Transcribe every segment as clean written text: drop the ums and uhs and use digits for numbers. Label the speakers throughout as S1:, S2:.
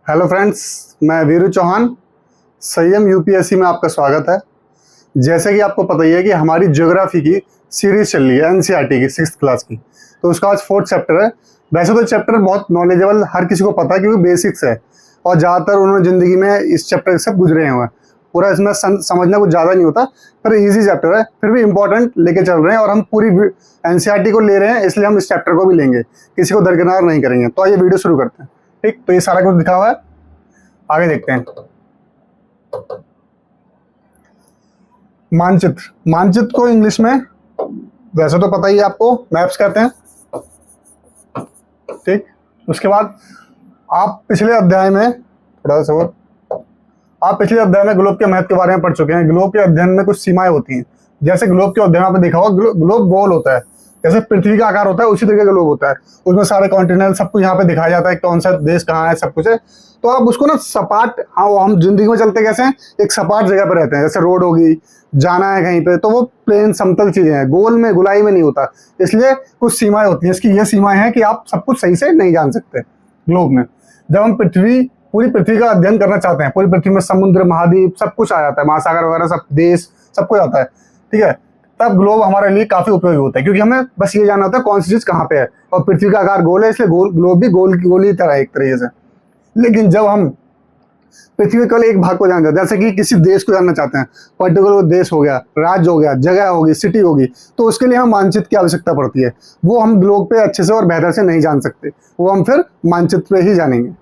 S1: Hello friends, मैं वीरू चौहान। संयम UPSC में आपका स्वागत है। जैसे कि आपको पता ही है कि हमारी ज्योग्राफी की सीरीज चल रही है एनसीईआरटी की 6th क्लास की। तो उसका आज 4th चैप्टर है। वैसे तो चैप्टर बहुत नॉलेजेबल हर किसी को पता है क्योंकि बेसिक्स है और ज़्यादातर उन्होंने ज़िंदगी में इस चैप्टर से गुजरे हुए हैं। पूरा इसमें समझना कुछ ज़्यादा नहीं होता, पर ईजी चैप्टर है, फिर भी इंपॉर्टेंट लेके चल रहे हैं और हम पूरी एनसीईआरटी को ले रहे हैं, इसलिए हम इस चैप्टर को भी लेंगे, किसी को दरकिनार नहीं करेंगे। तो आइए वीडियो शुरू करते हैं। ठीक, तो ये सारा कुछ लिखा हुआ है, आगे देखते हैं। मानचित्र। मानचित्र को इंग्लिश में वैसे तो पता ही है आपको, मैप्स कहते हैं। ठीक, उसके बाद आप पिछले अध्याय में ग्लोब के महत्व के बारे में पढ़ चुके हैं। ग्लोब के अध्ययन में कुछ सीमाएं होती हैं। जैसे ग्लोब के अध्ययन आपने देखा होगा, ग्लोब गोल होता है, जैसे पृथ्वी का आकार होता है उसी तरीके का ग्लोब होता है। उसमें सारे कॉन्टिनेंट सब कुछ यहाँ पे दिखाया जाता है, कौन सा देश कहाँ है, सब कुछ है। तो आप उसको ना सपाट, हम जिंदगी में चलते कैसे हैं, एक सपाट जगह पर रहते हैं। जैसे रोड होगी, जाना है कहीं पे, तो वो प्लेन समतल चीजें हैं, गोल में गुलाई में नहीं होता। इसलिए कुछ सीमाएं होती हैं। इसकी ये सीमाएं हैं कि आप सब कुछ सही से नहीं जान सकते ग्लोब में। जब हम पूरी पृथ्वी का अध्ययन करना चाहते हैं, पूरी पृथ्वी में समुद्र, महाद्वीप सब कुछ आ जाता है, महासागर वगैरह सब, देश सब कुछ आता है, ठीक है, तब ग्लोब हमारे लिए काफी उपयोगी होता है। क्योंकि हमें बस ये जानना होता है कौन सी चीज कहाँ पे है, और पृथ्वी का आकार गोल है इसलिए ग्लोब भी गोल ही तरह है एक तरीके से। लेकिन जब हम पृथ्वी के केवल एक भाग को जानते हैं, जैसे कि किसी देश को जानना चाहते हैं, पर्टिकुलर देश हो गया, राज्य हो गया, जगह होगी, सिटी होगी, तो उसके लिए हम मानचित्र की आवश्यकता पड़ती है। वो हम ग्लोब पे अच्छे से और बेहतर से नहीं जान सकते, वो हम फिर मानचित्र पे ही जानेंगे।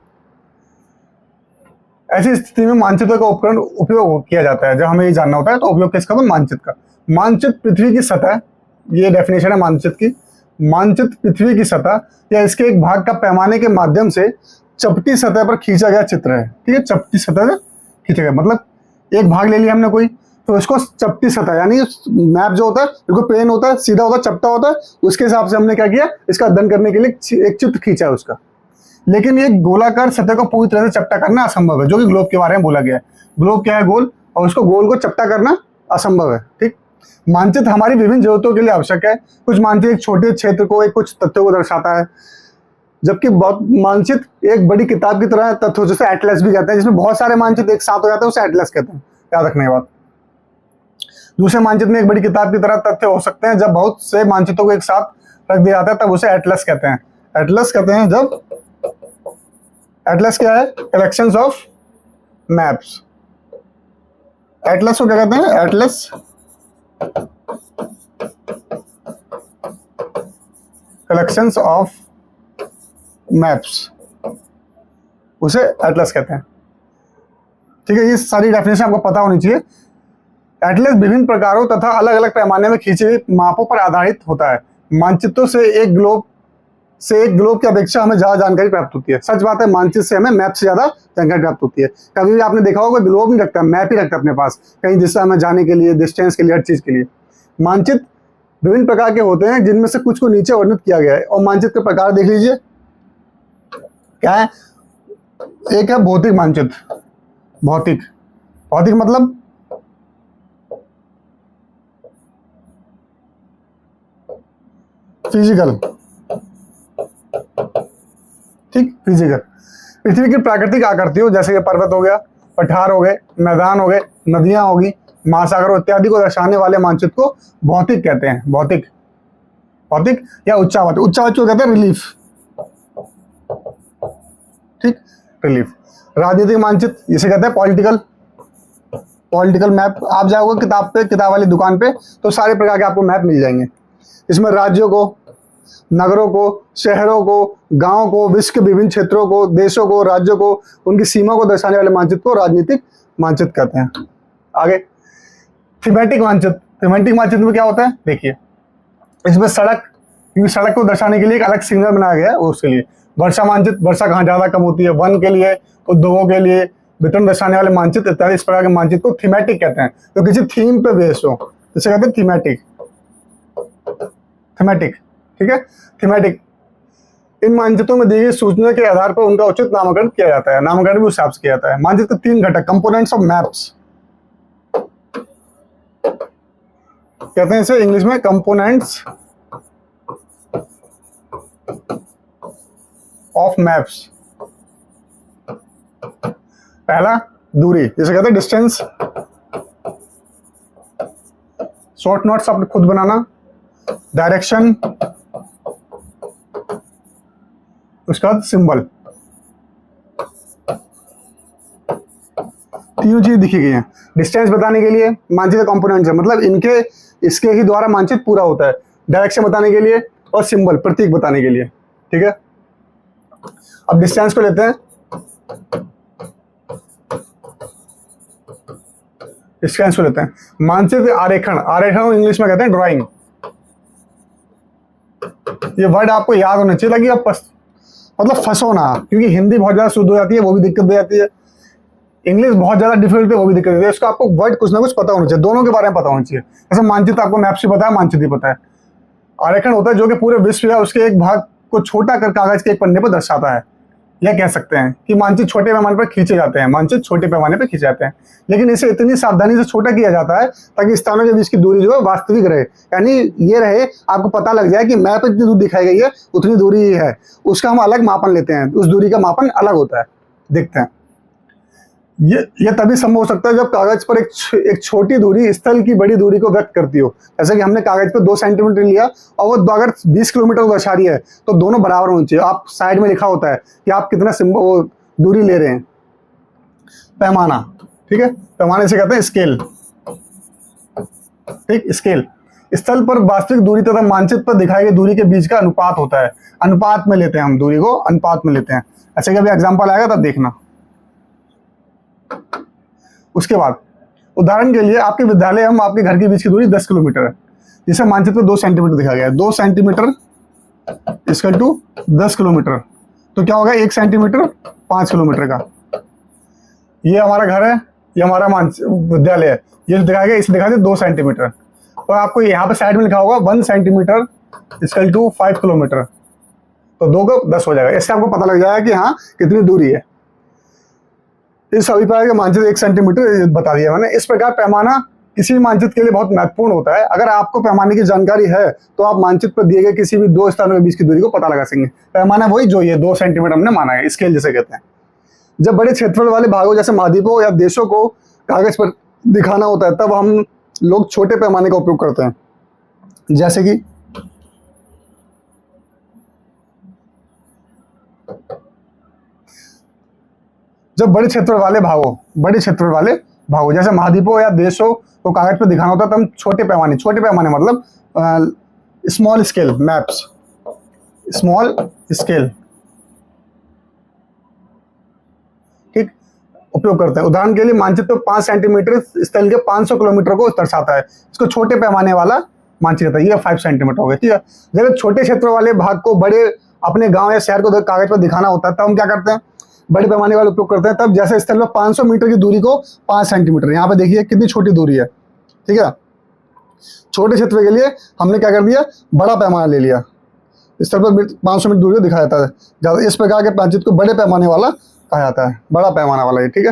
S1: ऐसी स्थिति में मानचित्र का उपकरण उपयोग किया जाता है। जब हमें ये जानना होता है तो उपयोग किसका? तो मानचित्र का। मानचित्र पृथ्वी की सतह, ये डेफिनेशन है मानचित्र की। मानचित्र पृथ्वी की सतह या इसके एक भाग का पैमाने के माध्यम से चपटी सतह पर खींचा गया चित्र है। ठीक है, चपटी सतह से खींचा गया मतलब एक भाग ले लिया हमने कोई, तो इसको चपटी सतह, यानी मैप जो होता है बिल्कुल प्लेन होता है, सीधा होता है, चपटा होता है, उसके हिसाब से हमने क्या किया, इसका अध्ययन करने के लिए एक चित्र खींचा है उसका। लेकिन ये गोलाकार सतह को पूरी तरह से चपटा करना असंभव है, जो कि ग्लोब के बारे में बोला गया है। ग्लोब क्या है? गोल, और उसको गोल को चपटा करना असंभव है। ठीक, मानचित्र हमारी विभिन्न जरूरतों के लिए आवश्यक है। कुछ मानचित्र एक छोटे क्षेत्र को, एक कुछ तथ्यों को दर्शाता है, जबकि बहुत मानचित्र एक बड़ी किताब की तरह तथ्यों, जैसे एटलस भी कहते हैं, जिसमें बहुत सारे मानचित्र एक साथ हो जाते हैं, उसे एटलस कहते हैं। याद रखने की बात। दूसरे मानचित्र में एक बड़ी किताब की तरह तथ्य हो सकते हैं। जब बहुत से मानचित्रों को एक साथ रख दिया जाता है तब उसे एटलस कहते हैं। एटलस कहते हैं जब, एटलस क्या है? Collections of maps. एटलस को क्या कहते हैं? एटलस कलेक्शंस ऑफ मैप्स, उसे एटलस कहते हैं। ठीक है, ये सारी डेफिनेशन आपको पता होनी चाहिए। एटलस विभिन्न प्रकारों तथा अलग अलग पैमाने में खींचे हुए मापों पर आधारित होता है। मानचित्रों से एक ग्लोब की अपेक्षा हमें ज्यादा जानकारी प्राप्त होती है। सच बात है, मानचित्र से हमें मैप से ज्यादा जानकारी प्राप्त होती है। कभी भी आपने देखा होगा ग्लोब नहीं रखता, मैप ही रखता अपने पास, कहीं दिशा में जाने के लिए, डिस्टेंस के लिए, हर चीज के लिए। मानचित्र विभिन्न प्रकार के होते हैं, जिनमें से कुछ को नीचे वर्णित किया गया है। और मानचित्र के प्रकार देख लीजिए, क्या है? एक है भौतिक मानचित्र। भौतिक मतलब फिजिकल। ठीक, फिजिकल। पृथ्वी की प्राकृतिक आकृतियों, जैसे कि पर्वत हो गया, पठार हो गए, मैदान हो गए, नदियां होगी, महासागर इत्यादि को दर्शाने वाले मानचित्र को भौतिक कहते हैं। भौतिक या उच्चावच को कहते हैं रिलीफ। ठीक, रिलीफ। राजनीतिक मानचित्र इसे कहते हैं पॉलिटिकल मैप। आप जाओगे किताब वाली दुकान पे तो सारे प्रकार के आपको मैप मिल जाएंगे। इसमें राज्यों को, नगरों को, शहरों को, गांवों को, विश्व के विभिन्न क्षेत्रों को, देशों को, राज्यों को, उनकी सीमा को दर्शाने वाले मानचित्र को राजनीतिक मानचित्र कहते हैं। आगे थीमेटिक मानचित्र में क्या होता है देखिए, इसमें सड़क को दर्शाने के लिए एक अलग सिग्नल बनाया गया है। उसके लिए वर्षा मानचित्र, वर्षा कहाँ ज्यादा कम होती है, वन के लिए, उद्योगों के लिए, वितरण दर्शाने वाले मानचित्र इत्यादि इस प्रकार के मानचित्र को थीमेटिक कहते हैं, तो किसी थीम पे बेस्ड हो, जिसे कहते हैं थीमेटिक। ठीक है, थीमेटिक। इन मानचित्रों में दी गई सूचना के आधार पर उनका उचित नामकरण किया जाता है। नामकरण भी उस हिसाब से किया जाता है। मानचित्र के 3 घटक, कंपोनेंट्स ऑफ मैप्स कहते हैं इसे इंग्लिश में, कंपोनेंट्स ऑफ मैप्स। पहला दूरी, जिसे कहते हैं डिस्टेंस। शॉर्ट नोट्स आपने खुद बनाना। डायरेक्शन, उसके बाद सिंबल। तीनों चीज दिखी गई है। डिस्टेंस बताने के लिए मानचित्र कंपोनेंट्स है, मतलब इनके इसके ही द्वारा मानचित्र पूरा होता है। डायरेक्शन बताने के लिए और सिंबल प्रतीक बताने के लिए। ठीक है, अब डिस्टेंस को लेते हैं। डिस्टेंस को लेते हैं। मानचित्र आरेखण, आरेखण को इंग्लिश में कहते हैं ड्राइंग। ये वर्ड आपको याद होना चाहिए ताकि आप मतलब फंसो ना, क्योंकि हिंदी बहुत ज्यादा शुद्ध हो जाती है, वो भी दिक्कत दे जाती है। इंग्लिश बहुत ज्यादा डिफिकल्ट है, वो भी दिक्कत देती है। इसको आपको वर्ड कुछ ना कुछ पता होना चाहिए, दोनों के बारे में पता होना चाहिए। जैसे मानचित्र आपको मैप से पता है, मानचित्र पता है। आरेखण होता है जो कि पूरे विश्व या उसके एक भाग को छोटा कर कागज के एक पन्ने पर दर्शाता है। यह कह सकते हैं कि मानचित्र छोटे पैमाने पर खींचे जाते हैं, मानचित्र छोटे पैमाने पर खींचे जाते हैं, लेकिन इसे इतनी सावधानी से छोटा किया जाता है ताकि स्थानों के बीच की दूरी जो है वास्तविक रहे। यानी ये रहे, आपको पता लग जाए कि मैप पर जितनी दूरी दिखाई गई है उतनी दूरी ही है, उसका हम अलग मापन लेते हैं, उस दूरी का मापन अलग होता है। देखते हैं, ये तभी संभव हो सकता है जब कागज पर एक छोटी दूरी स्थल की बड़ी दूरी को व्यक्त करती हो। जैसे कि हमने कागज पर 2 सेंटीमीटर लिया और वो अगर 20 किलोमीटर दर्शा रही है तो दोनों बराबर होनी चाहिए। आप साइड में लिखा होता है कि आप कितना दूरी ले रहे हैं। पैमाना, ठीक है, पैमाने से कहते हैं स्केल। ठीक, स्केल स्थल पर वास्तविक दूरी तथा मानचित्र पर दिखाई गई दूरी के बीच का अनुपात होता है। अनुपात में लेते हैं हम दूरी को, अनुपात में लेते हैं। ऐसे कि अभी एग्जाम्पल आएगा तब देखना। उसके बाद उदाहरण के लिए आपके विद्यालय हम आपके घर के बीच की दूरी 10 किलोमीटर है, जिसे मानचित्र पर 2 सेंटीमीटर दिखा गया है। 2 सेंटीमीटर इक्वल टू 10 किलोमीटर, तो क्या होगा 1 सेंटीमीटर 5 किलोमीटर का। ये हमारा घर है, ये हमारा विद्यालय है, ये जो दिखाया गया इसे दिखा दे 2 सेंटीमीटर। और आपको यहाँ पे साइड में लिखा होगा 1 सेंटीमीटर इक्वल टू 5 किलोमीटर, तो 2 को 10 हो जाएगा। इससे आपको पता लग जाएगा कि हाँ कितनी दूरी है। इस अभिप्राय का मानचित्र 1 सेंटीमीटर बता दिया मैंने। इस प्रकार पैमाना किसी भी मानचित्र के लिए बहुत महत्वपूर्ण होता है। अगर आपको पैमाने की जानकारी है तो आप मानचित्र पर दिए गए किसी भी 2 स्थानों के बीच की दूरी को पता लगा सकेंगे। पैमाना वही जो ये 2 सेंटीमीटर हमने माना है, स्केल जिसे कहते हैं। जब बड़े क्षेत्रफल वाले भागों जैसे महाद्वीपों या देशों को कागज पर दिखाना होता है तब हम लोग छोटे पैमाने का उपयोग करते हैं। जैसे कि जब बड़े क्षेत्र वाले भागों जैसे महाद्वीपों या देशों को कागज पर दिखाना होता है तब हम छोटे पैमाने मतलब small scale maps, small scale, ठीक, उपयोग करते हैं। उदाहरण के लिए मानचित्र 5 सेंटीमीटर स्थल के 500 किलोमीटर को दर्शाता है, इसको छोटे पैमाने वाला मानचित्र है। ये 5 सेंटीमीटर हो गया, ठीक है। जब छोटे क्षेत्र वाले भाग को बड़े अपने गांव या शहर को कागज पर दिखाना होता है तब हम क्या करते हैं, बड़े पैमाने वाला उपयोग करते हैं। तब जैसे स्थल में 500 मीटर की दूरी को 5 सेंटीमीटर, यहाँ पे देखिए कितनी छोटी दूरी है, ठीक है। छोटे क्षेत्र के लिए हमने क्या कर दिया, बड़ा पैमाना ले लिया। स्थल पर 500 मीटर दूरी को दिखाया जाता है ज़्यादा। इस प्रकार के मानचित्र को बड़े पैमाने वाला कहा जाता है, बड़ा पैमाना वाला, ठीक है।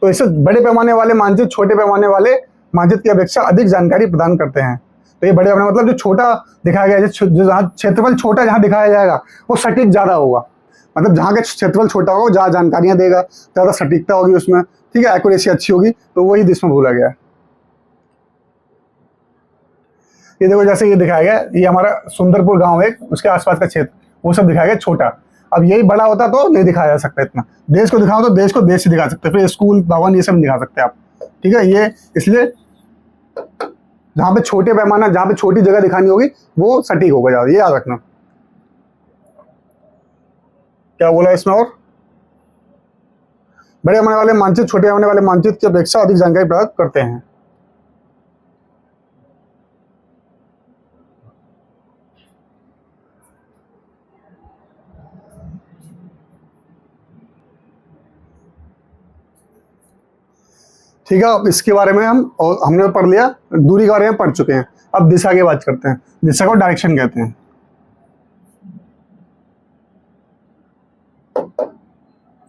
S1: तो इससे बड़े पैमाने वाले मानचित्र छोटे पैमाने वाले मानचित्र की अपेक्षा अधिक जानकारी प्रदान करते हैं। तो ये बड़े पैमाने मतलब जो छोटा दिखाया गया है, जो जहाँ क्षेत्रफल छोटा जहाँ दिखाया जाएगा वो सटीक ज़्यादा होगा। मतलब जहाँ का क्षेत्रफल छोटा होगा ज़्यादा जानकारियाँ देगा, ज़्यादा सटीकता होगी उसमें, ठीक है, एक्यूरेसी अच्छी होगी। तो वही इसमें भूला गया है। ये देखो जैसे ये दिखाया गया, ये हमारा सुंदरपुर गांव है, उसके आसपास का क्षेत्र, वो सब दिखाया गया छोटा। अब यही बड़ा होता तो नहीं दिखाया जा सकता इतना। देश को दिखाओ तो देश को देश से दिखा सकते, फिर स्कूल भवन ये सब दिखा सकते आप, ठीक है। ये इसलिए जहाँ पे छोटे पैमाना, जहाँ पे छोटी जगह दिखानी होगी वो सटीक होगा ज़्यादा, ये याद रखना। क्या बोला इसमें, और बड़े पैमाने वाले मानचित्र छोटे पैमाने वाले मानचित्र की अपेक्षा अधिक जानकारी प्राप्त करते हैं। ठीक है, अब इसके बारे में हमने पढ़ लिया, दूरी के बारे में पढ़ चुके हैं। अब दिशा की बात करते हैं। दिशा को डायरेक्शन कहते हैं,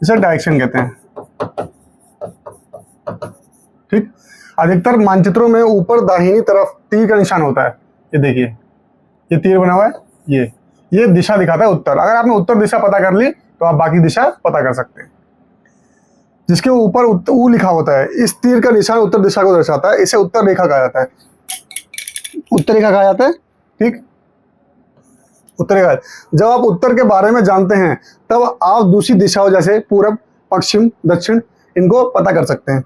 S1: इसे डायरेक्शन कहते हैं, ठीक। अधिकतर मानचित्रों में ऊपर दाहिनी तरफ तीर का निशान होता है। ये देखिए, ये तीर बना हुआ है, ये दिशा दिखाता है उत्तर। अगर आपने उत्तर दिशा पता कर ली तो आप बाकी दिशा पता कर सकते हैं। जिसके ऊपर ऊ लिखा होता है, इस तीर का निशान उत्तर दिशा को दर्शाता है, इसे उत्तर रेखा कहा जाता है। उत्तर रेखा कहा जाता है, ठीक। उत्तर रेखा, जब आप उत्तर के बारे में जानते हैं तब आप दूसरी दिशाओं जैसे पूरब, पश्चिम, दक्षिण इनको पता कर सकते हैं।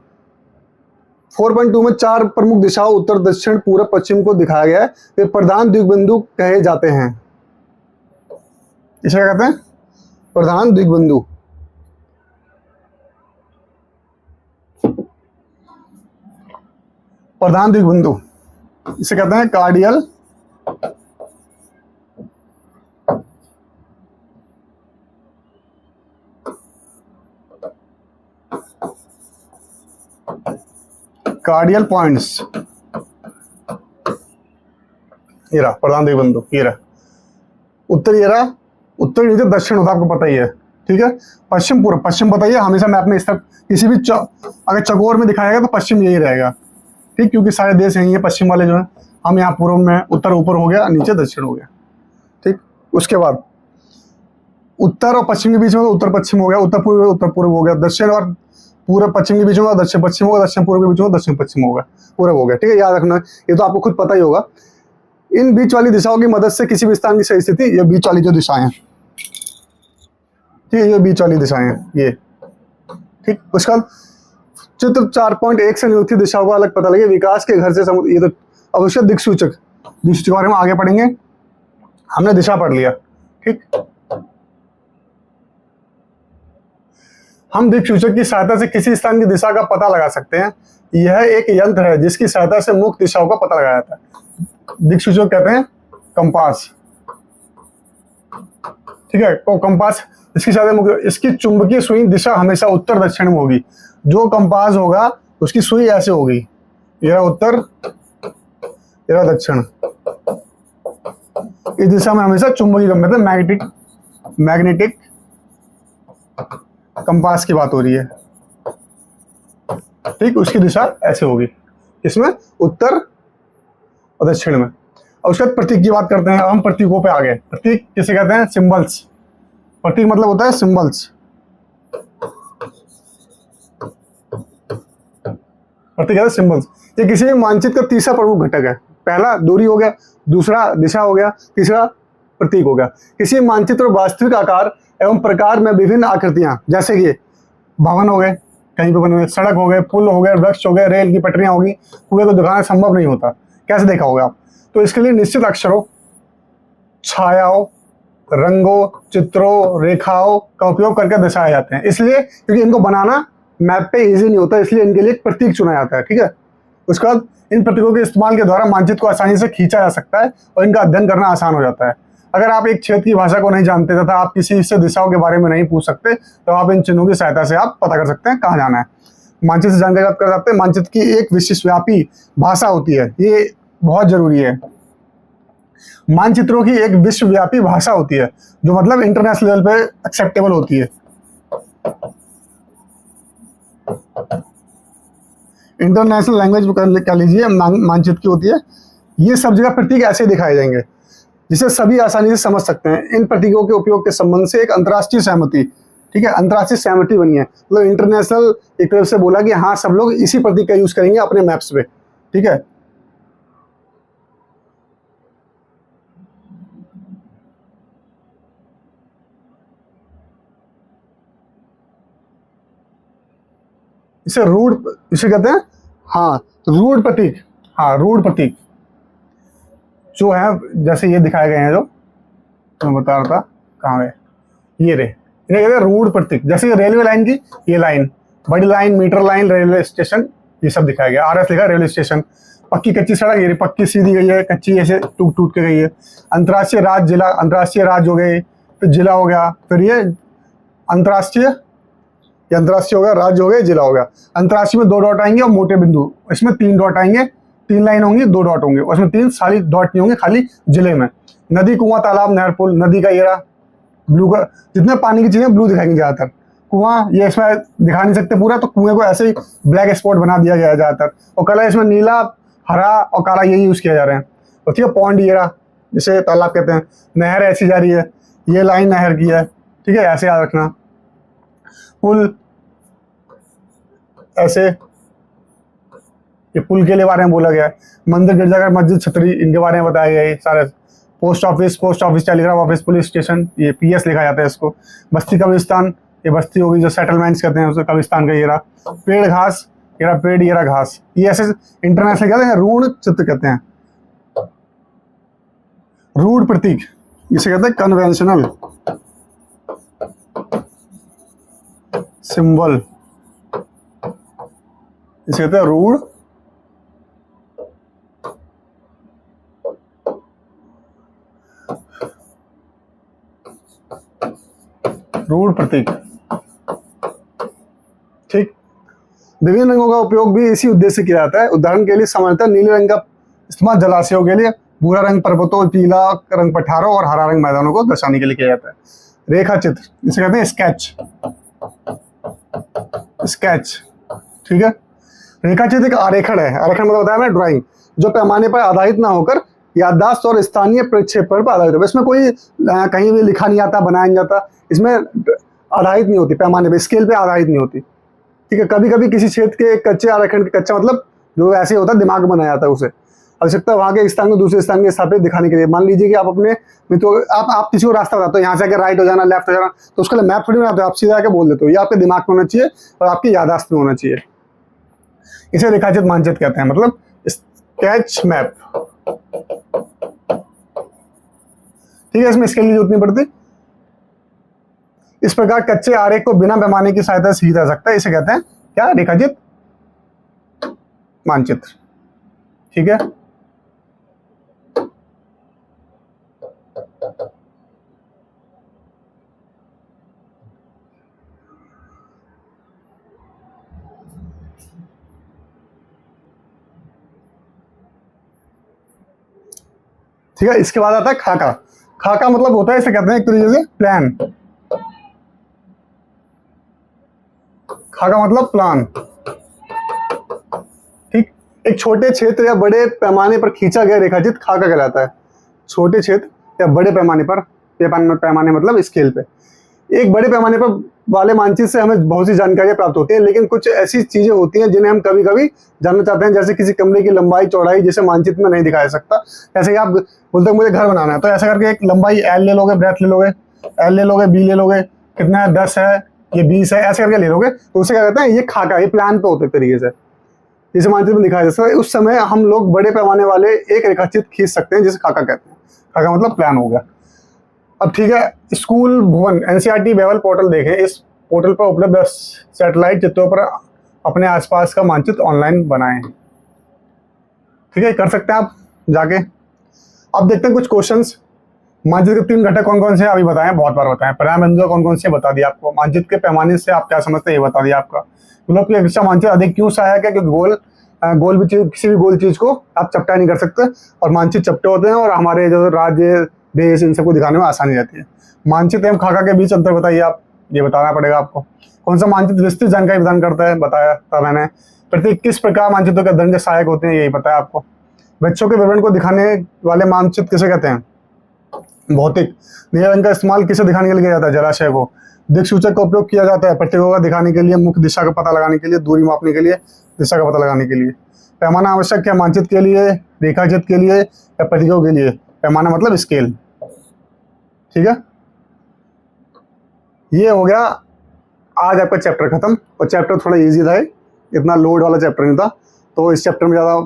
S1: 4.2 में 4 प्रमुख दिशाओं उत्तर, दक्षिण, पूरब, पश्चिम को दिखाया गया है। वे प्रधान द्विबिंदु कहे जाते हैं। इसे क्या कहते हैं? प्रधान द्विबिंदु। प्रधान द्विबिंदु इसे कहते हैं कार्डियल कार्डियल पॉइंट्स। ये रहा प्रधान द्विबिंदु, ये रहा उत्तर, ये रहा उत्तर, नीचे दक्षिण होता है, आपको पता ही है, ठीक है। पश्चिम पूर्व, पश्चिम बताइए हमेशा मैप में इस तरफ किसी भी अगर चकोर में दिखाया गया तो पश्चिम यही रहेगा, ठीक, क्योंकि सारे देश यही है पश्चिम वाले जो है। हम यहाँ पूर्व में, उत्तर ऊपर हो गया, नीचे दक्षिण हो गया, ठीक। उसके बाद उत्तर और पश्चिम के बीच में तो उत्तर पश्चिम हो गया, उत्तर पूर्व हो गया, दक्षिण और पूर्व पश्चिम के बीच में दक्षिण पश्चिम होगा, दक्षिण पूर्व के बीच में दक्षिण पश्चिम होगा, पूर्व हो गया, ठीक है। याद रखना, ये तो आपको खुद पता ही होगा। इन बीच वाली दिशाओं की मदद से किसी भी स्थान की सही स्थिति, ये बीच वाली जो दिशाएं हैं, ठीक है, ये बीच वाली दिशाएं हैं ये, ठीक। उसका चित्र 4.1 से नियुक्त दिशाओं का अलग पता लगे। विकास के घर से समुद्र, ये तो अवश्य दिक्सूचक के बारे में आगे पढ़ेंगे, हमने दिशा पढ़ लिया, ठीक। हम दिक्सूचक की सहायता से किसी स्थान की दिशा का पता लगा सकते हैं। यह एक यंत्र है जिसकी सहायता से मुक्त दिशाओं का पता लगाया जाता है। दिक्सूचक कहते हैं कंपास, ठीक है। तो कंपास इसकी सहायता, इसकी चुंबकीय सुई दिशा हमेशा उत्तर दक्षिण में होगी। जो कंपास होगा उसकी सुई ऐसे होगी, यह उत्तर, यह दक्षिण। इस दिशा में हमेशा चुंबकीय मतलब मैग्नेटिक कंपास की बात हो रही है, ठीक। उसकी दिशा ऐसे होगी, इसमें उत्तर और दक्षिण में। और उसके बाद प्रतीक की बात करते हैं। अब हम प्रतीकों पे आ गए। प्रतीक किसे कहते हैं? सिंबल्स। प्रतीक मतलब होता है सिंबल्स। प्रतीक है सिंबल्स। ये किसी भी मानचित्र का तीसरा प्रमुख घटक है। पहला दूरी हो गया, दूसरा दिशा हो गया, तीसरा प्रतीक हो गया। किसी मानचित्र वास्तविक आकार एवं प्रकार में विभिन्न आकृतियां, जैसे कि भवन हो गए, कहीं पे बने हुए, सड़क हो गए, पुल हो गए, वृक्ष हो गए, रेल की पटरियां होगी, कुएं को दिखाना संभव नहीं होता। कैसे देखा होगा आप? तो इसके लिए निश्चित अक्षरों, छायाओं, रंगों, चित्रों, रेखाओं का उपयोग करके दर्शाए जाते हैं। इसलिए क्योंकि इनको बनाना मैप पे इजी नहीं होता, इसलिए इनके लिए एक प्रतीक चुना जाता है, ठीक है। उसके बाद इन प्रतीकों के इस्तेमाल के द्वारा मानचित्र को आसानी से खींचा जा सकता है और इनका अध्ययन करना आसान हो जाता है। अगर आप एक क्षेत्र की भाषा को नहीं जानते तथा आप किसी से दिशाओं के बारे में नहीं पूछ सकते तो आप इन चिन्हों की सहायता से आप पता कर सकते हैं कहाँ जाना है। मानचित्र से जानकारी प्राप्त कर सकते हैं। मानचित्र की एक विश्वव्यापी भाषा होती है, ये बहुत जरूरी है। मानचित्रों की एक विश्वव्यापी भाषा होती है, जो मतलब इंटरनेशनल लेवल पे एक्सेप्टेबल होती है। इंटरनेशनल लैंग्वेज कह लीजिए मानचित्र की होती है। ये सब जगह प्रतीक ऐसे दिखाए जाएंगे जिसे सभी आसानी से समझ सकते हैं। इन प्रतीकों के उपयोग के संबंध से एक अंतर्राष्ट्रीय सहमति, ठीक है, अंतर्राष्ट्रीय सहमति बनी है। मतलब इंटरनेशनल एक तरफ से बोला कि हाँ सब लोग इसी प्रतीक का यूज करेंगे अपने मैप्स पे, ठीक है। इसे कहते हैं हाँ रूढ़ प्रतीक। हाँ रूढ़ प्रतीक जो है, जैसे ये दिखाए गए हैं, जो मैं बता रहा था, कहाँ गए ये रे, इन्हें कहते हैं रूढ़ प्रतीक। जैसे ये रेलवे लाइन की ये लाइन, बड़ी line, metre line, railway station, ये सब दिखाया गया। RS लिखा रेलवे स्टेशन। पक्की कच्ची सड़क, ये पक्की सीधी गई है, कच्ची ऐसे टूट टूट के गई है। अंतर्राष्ट्रीय राज्य, जिला, अंतर्राष्ट्रीय राज्य हो गए, फिर जिला हो गया, फिर ये अंतर्राष्ट्रीय, ये अंतर्राष्ट्रीय हो गया, राज्य हो गया, जिला हो गया। अंतर्राष्ट्रीय में 2 डॉट आएंगे और मोटे बिंदु, इसमें 3 डॉट आएंगे, 3 लाइन होंगी, 2 डॉट होंगे, उसमें 3 सारी डॉट नहीं होंगे, खाली जिले में। नदी, कुआं, तालाब, नहर, पुल। नदी का येरा ब्लू का, जितने पानी की चीजें ब्लू दिखाएंगे ज्यादातर। कुआं ये इसमें दिखा नहीं सकते पूरा, तो कुएं को ऐसे ही ब्लैक स्पॉट बना दिया गया है ज्यादातर। और कलर इसमें नीला, हरा और काला यही यूज किया जा रहे हैं। और ठीक है, पॉन्ड येरा जिसे तालाब कहते हैं। नहर ऐसी जा रही है, ये लाइन नहर की है, ठीक है, ऐसे याद रखना। पुल ऐसे, ये पुल के लिए बारे में बोला गया है। मंदिर, गिरजाघर, मस्जिद, छतरी, इनके बारे में बताया गया है सारे। Post office, telegraph office, police station, ये PS लिखा जाता है इसको। बस्ती, कब्रिस्तान, ये बस्ती होगी जो सेटलमेंट्स कहते हैं उसे, कब्रिस्तान का ये रहा। पेड़, घास, ये रहा पेड़, ये रहा घास। ये ऐसे इंटरनेशनल कहते हैं, रूढ़ चित्र कहते हैं, रूढ़ प्रतीक, इसे कहते हैं कन्वेंशनल सिंबल, इसे कहते हैं रूढ़ प्रतीक। ठीक। विभिन्न रंगों का उपयोग भी इसी उद्देश्य से किया जाता है। उदाहरण के लिए सामान्यतः नीले रंग का इस्तेमाल जलाशयों के लिए, भूरा रंग पर्वतों, पीला रंग पठारों और हरा रंग मैदानों को दर्शाने के लिए किया जाता है। रेखा चित्र, इसे कहते हैं स्केच, ठीक है। रेखा चित्र एक आरेखण है। आरेखण मतलब बताया मैंने ड्राइंग, जो पैमाने पर आधारित ना होकर याददाश्त और स्थानीय प्रक्षेपण पर आधारित हो। इसमें कोई कहीं भी लिखा नहीं आता, बनाया नहीं जाता, इसमें आधारित नहीं होती, पैमाने पे, स्केल पे आधारित नहीं होती। ठीक है। कभी कभी किसी क्षेत्र के कच्चे आरेखण, कच्चा मतलब जो ऐसे होता है दिमाग में बनाया जाता है उसे, आवश्यकता वहाँ के स्थान को दूसरे स्थान के स्थापित दिखाने के लिए। मान लीजिए कि आप अपने मित्रों, आप किसी को रास्ता बताते हो, यहाँ से आके राइट हो जाना, लेफ्ट हो जाना, तो उसके लिए मैप थोड़ी बनाते हो, आप सीधा आके बोल देते हो। ये आपके दिमाग में होना चाहिए और आपकी याददाश्त में होना चाहिए। इसे रेखाचित मानचित्र कहते हैं, मतलब स्केच मैप। ठीक है। इसमें स्केल की जरूरत नहीं पड़ती। इस प्रकार कच्चे आरेख को बिना पैमाने की सहायता से खींचा जा सकता है। इसे कहते हैं क्या? रेखाचित मानचित्र। ठीक है। ठीक है। इसके बाद आता है खाका। खाका मतलब होता है, इसे कहते हैं एक तरीके से प्लान। खाका मतलब प्लान। ठीक। एक छोटे क्षेत्र या बड़े पैमाने पर खींचा गया रेखाचित्र खाका कहलाता है। छोटे क्षेत्र या बड़े पैमाने पर, पैमाने मतलब स्केल पे, एक बड़े पैमाने पर वाले मानचित्र से हमें बहुत सी जानकारियां प्राप्त होती हैं, लेकिन कुछ ऐसी चीजें होती हैं जिन्हें हम कभी कभी जानना चाहते हैं, जैसे किसी कमरे की लंबाई चौड़ाई, जिसे मानचित्र में नहीं दिखाया सकता। जैसे कि आप बोलते हैं मुझे घर बनाना है, तो ऐसा करके एक लंबाई L ले लोगे, ब्रेथ ले लोगे, L ले लोगे, B ले लोगे, कितना है 10 है, ये 20 है, ऐसे करके ले लोगे, तो उसे क्या कहते हैं? ये खाका, ये प्लान पे होते तरीके से, जिसे मानचित्र में दिखाया जा सकता है। उस समय हम लोग बड़े पैमाने वाले एक रेखाचित्र खींच सकते हैं, जिसे खाका कहते हैं। खाका मतलब प्लान हो गया। अब ठीक है, स्कूल भवन NCERT बेवल पोर्टल देखें। इस पोर्टल पर उपलब्ध सैटेलाइट चित्रों पर अपने आसपास का मानचित्र ऑनलाइन बनाएं। ठीक है, कर सकते हैं आप जाके। अब देखते हैं कुछ क्वेश्चंस। मानचित्र के 3 घटक कौन कौन से हैं? अभी बताएं, बहुत बार बताएं। परिणाम बिंदु कौन कौन से बता दिया आपको। मानचित्र के पैमाने से आप क्या समझते हैं, ये बता दिया आपका। ग्लोब की अपेक्षा मानचित्र अधिक क्यों सहायक है? क्योंकि गोल भी चीज, किसी भी गोल चीज को आप चपटा नहीं कर सकते, और मानचित्र चपटे होते हैं, और हमारे जो राज्य, देश, इन सबको दिखाने में आसानी रहती है। मानचित्र एवं खाका के बीच अंतर बताइए आप, ये बताना पड़ेगा आपको। कौन सा मानचित्र विस्तृत जानकारी प्रदान करता है? बताया था मैंने। प्रत्येक किस प्रकार मानचित्रों के अध्ययन के सहायक होते हैं? यही बताया आपको। बच्चों के विवरण को दिखाने वाले मानचित्र किसे कहते हैं? भौतिक। नीले रंग का इस्तेमाल किसे दिखाने के लिए किया जाता है? जलाशय को। दिक्सूचक का उपयोग किया जाता है प्रतीकों का दिखाने के लिए, मुख्य दिशा का पता लगाने के लिए, दूरी मापने के लिए, दिशा का पता लगाने के लिए। पैमाना आवश्यक है मानचित्र के लिए, रेखाचित्र के लिए या प्रतीकों के लिए? पैमाना मतलब स्केल। ठीक है, ये हो गया आज आपका चैप्टर खत्म। और चैप्टर थोड़ा इजी था, इतना लोड वाला चैप्टर नहीं था, तो इस चैप्टर में ज़्यादा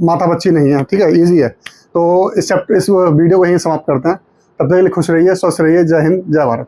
S1: माथापच्ची नहीं है। ठीक है, इजी है। तो इस वीडियो को यहीं समाप्त करते हैं। तब तक के लिए खुश रहिए, स्वस्थ रहिए। जय हिंद, जय भारत।